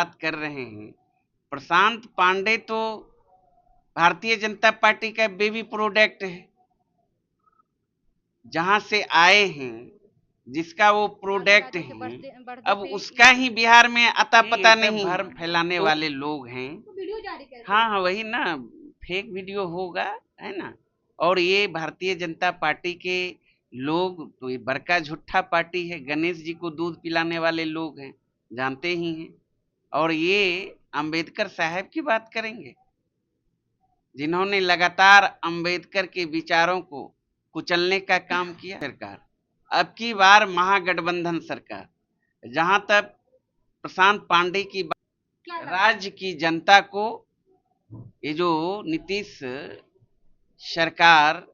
बात कर रहे हैं, प्रशांत पांडे तो भारतीय जनता पार्टी का बेबी प्रोडक्ट है। जहां से आए हैं, जिसका वो प्रोडक्ट है, अब उसका ही बिहार में आता पता नहीं। भ्रम फैलाने वाले लोग हैं। हाँ हाँ, वही ना, फेक वीडियो होगा, है ना। और ये भारतीय जनता पार्टी के लोग तो ये बड़का झूठा पार्टी है। गणेश जी को दूध पिलाने वाले लोग हैं, जानते ही हैं। और ये अंबेडकर साहब की बात करेंगे, जिन्होंने लगातार अंबेडकर के विचारों को कुचलने का काम किया। सरकार अब की बार महागठबंधन सरकार। जहां तक प्रशांत पांडे की बात, राज्य की जनता को ये जो नीतीश सरकार,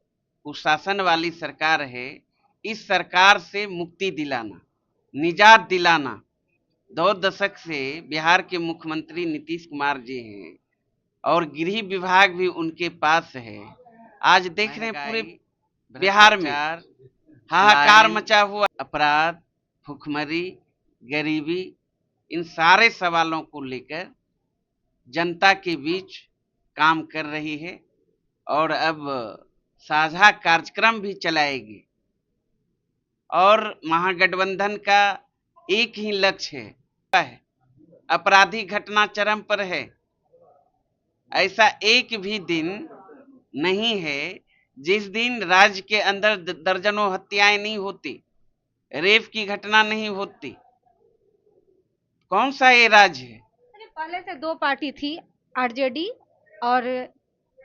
कुशासन वाली सरकार है, इस सरकार से मुक्ति दिलाना, निजात दिलाना। 2 दशक से बिहार के मुख्यमंत्री नीतीश कुमार जी हैं और गृह विभाग भी उनके पास है। आज देख रहे हैं पूरे बिहार में हाहाकार मचा हुआ, अपराध, भुखमरी, गरीबी, इन सारे सवालों को लेकर जनता के बीच काम कर रही है और अब साझा कार्यक्रम भी चलाएगी। और महागठबंधन का एक ही लक्ष्य है, अपराधी घटना चरम पर है। ऐसा एक भी दिन नहीं है जिस दिन राज्य के अंदर दर्जनों हत्याएं नहीं होती, रेप की घटना नहीं होती। कौन सा ये राज्य है? पहले से 2 पार्टी थी, आरजेडी और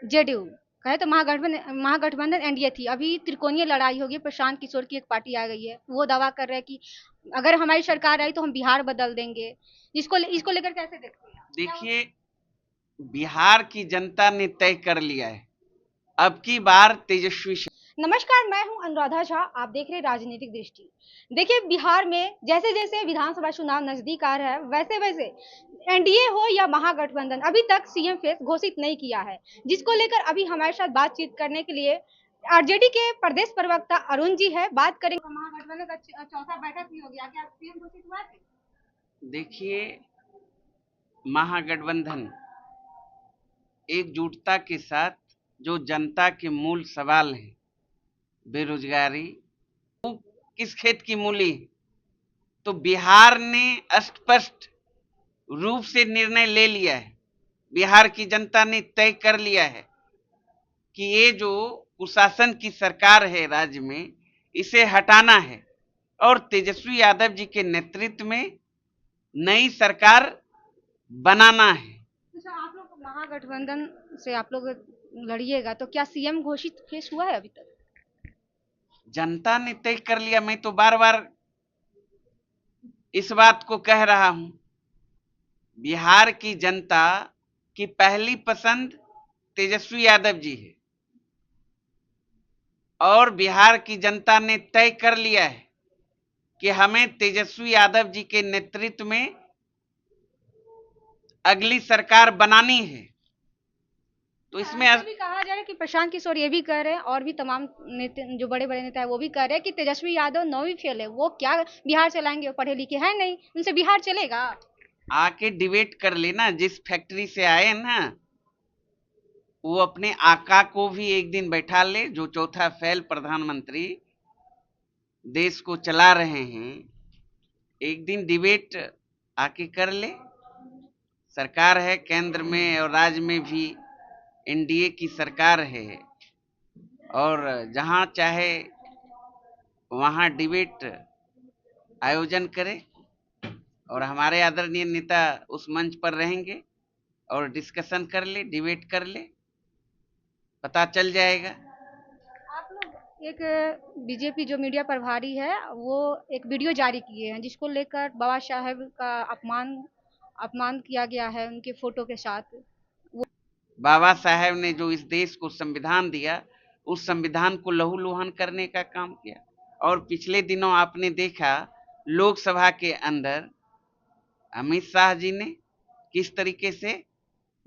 जेडीयू। कहे तो महागठबंधन एनडीए थी। अभी त्रिकोणीय लड़ाई होगी, प्रशांत किशोर की एक पार्टी आ गई है, वो दावा कर रहे हैं कि अगर हमारी सरकार आई तो हम बिहार बदल देंगे। इसको लेकर कैसे देखते हैं? देखिए, बिहार की जनता ने तय कर लिया है, अब की बार तेजस्वी। नमस्कार, मैं हूं अनुराधा झा, आप देख रहे हैं राजनीतिक दृष्टि। देखिए, बिहार में जैसे जैसे विधानसभा चुनाव नजदीक आ रहा है, वैसे वैसे एनडीए हो या महागठबंधन अभी तक सीएम फेस घोषित नहीं किया है, जिसको लेकर अभी हमारे साथ बातचीत करने के लिए आरजेडी के प्रदेश प्रवक्ता अरुण जी है। बात करेंगे, महागठबंधन का चौथा बैठक भी हो गया, क्या सीएम घोषित हुआ है? देखिए, महागठबंधन एकजुटता के साथ जो जनता के मूल सवाल हैं, बेरोजगारी, वो किस खेत की मूली है, तो बिहार ने स्पष्ट रूप से निर्णय ले लिया है। बिहार की जनता ने तय कर लिया है कि ये जो कुशासन की सरकार है राज्य में, इसे हटाना है और तेजस्वी यादव जी के नेतृत्व में नई सरकार बनाना है। आप लोग महागठबंधन से आप लोग लड़िएगा, तो क्या सीएम घोषित फेस हुआ है अभी तक? जनता ने तय कर लिया। मैं तो बार बार इस बात को कह रहा हूं, बिहार की जनता की पहली पसंद तेजस्वी यादव जी है और बिहार की जनता ने तय कर लिया है कि हमें तेजस्वी यादव जी के नेतृत्व में अगली सरकार बनानी है। तो इसमें भी कहा जा रहा है कि प्रशांत किशोर ये भी कह रहे हैं और भी तमाम नेता, जो बड़े बड़े नेता है, वो भी कह रहे हैं कि तेजस्वी यादव 9वीं फेल है, वो क्या बिहार चलाएंगे, वो पढ़े लिखे हैं नहीं, उनसे बिहार चलेगा? आके डिबेट कर लेना। जिस फैक्ट्री से आए ना, वो अपने आका को भी एक दिन बैठा ले, जो चौथा फेल प्रधानमंत्री देश को चला रहे हैं, एक दिन डिबेट आके कर ले। सरकार है केंद्र में और राज्य में भी एनडीए की सरकार है और जहां चाहे वहां डिबेट आयोजन करे और हमारे आदरणीय नेता उस मंच पर रहेंगे और डिस्कशन कर ले, डिबेट कर ले, पता चल जाएगा। आप लोग एक बीजेपी जो मीडिया प्रभारी है, वो एक वीडियो जारी किए हैं जिसको लेकर बाबा साहेब का अपमान अपमान किया गया है उनके फोटो के साथ। बाबा साहेब ने जो इस देश को संविधान दिया, उस संविधान को लहूलुहान करने का काम किया। और पिछले दिनों आपने देखा लोकसभा के अंदर अमित शाह जी ने किस तरीके से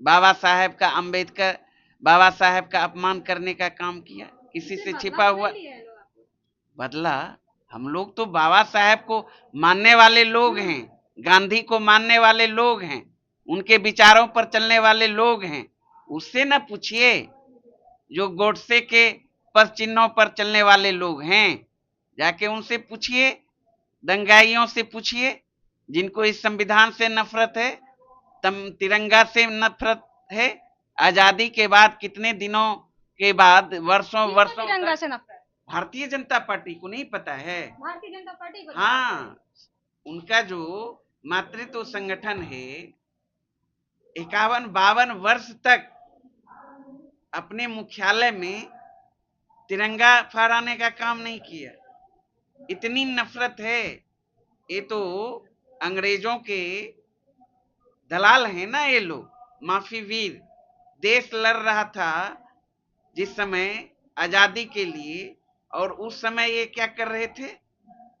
बाबा साहेब का बाबा साहेब का अपमान करने का काम किया, किसी से छिपा हुआ बदला। हम लोग तो बाबा साहेब को मानने वाले लोग हैं, गांधी को मानने वाले लोग हैं, उनके विचारों पर चलने वाले लोग हैं, उससे न पूछिए। जो गोडसे के पद चिन्हों पर चलने वाले लोग हैं, जाके उनसे पूछिए, दंगाइयों से पूछिए, जिनको इस संविधान से नफरत है, तिरंगा से नफरत है। आजादी के बाद कितने दिनों के बाद, वर्षों वर्षों तिरंगा से नफरत? भारतीय जनता पार्टी को नहीं पता है? भारतीय जनता पार्टी को? हाँ, उनका जो मातृत्व संगठन है 51-52 वर्ष तक अपने मुख्यालय में तिरंगा फहराने का काम नहीं किया। इतनी नफरत है। ये तो अंग्रेजों के दलाल हैं ना ये लोग, माफी वीर। देश लड़ रहा था जिस समय आजादी के लिए, और उस समय ये क्या कर रहे थे?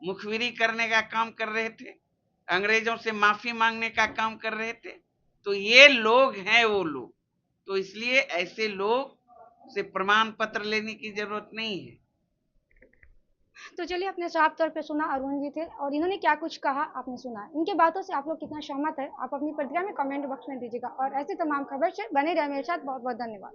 मुखबिरी करने का काम कर रहे थे, अंग्रेजों से माफी मांगने का काम कर रहे थे। तो ये लोग हैं वो लोग। तो इसलिए ऐसे लोग से प्रमाण पत्र लेने की जरूरत नहीं है। तो चलिए, आपने साफ तौर पे सुना, अरुण जी थे और इन्होंने क्या कुछ कहा आपने सुना। इनके बातों से आप लोग कितना सहमत है, आप अपनी प्रतिक्रिया में कमेंट बॉक्स में दीजिएगा और ऐसे तमाम खबर से बने रहे मेरे साथ। बहुत बहुत धन्यवाद।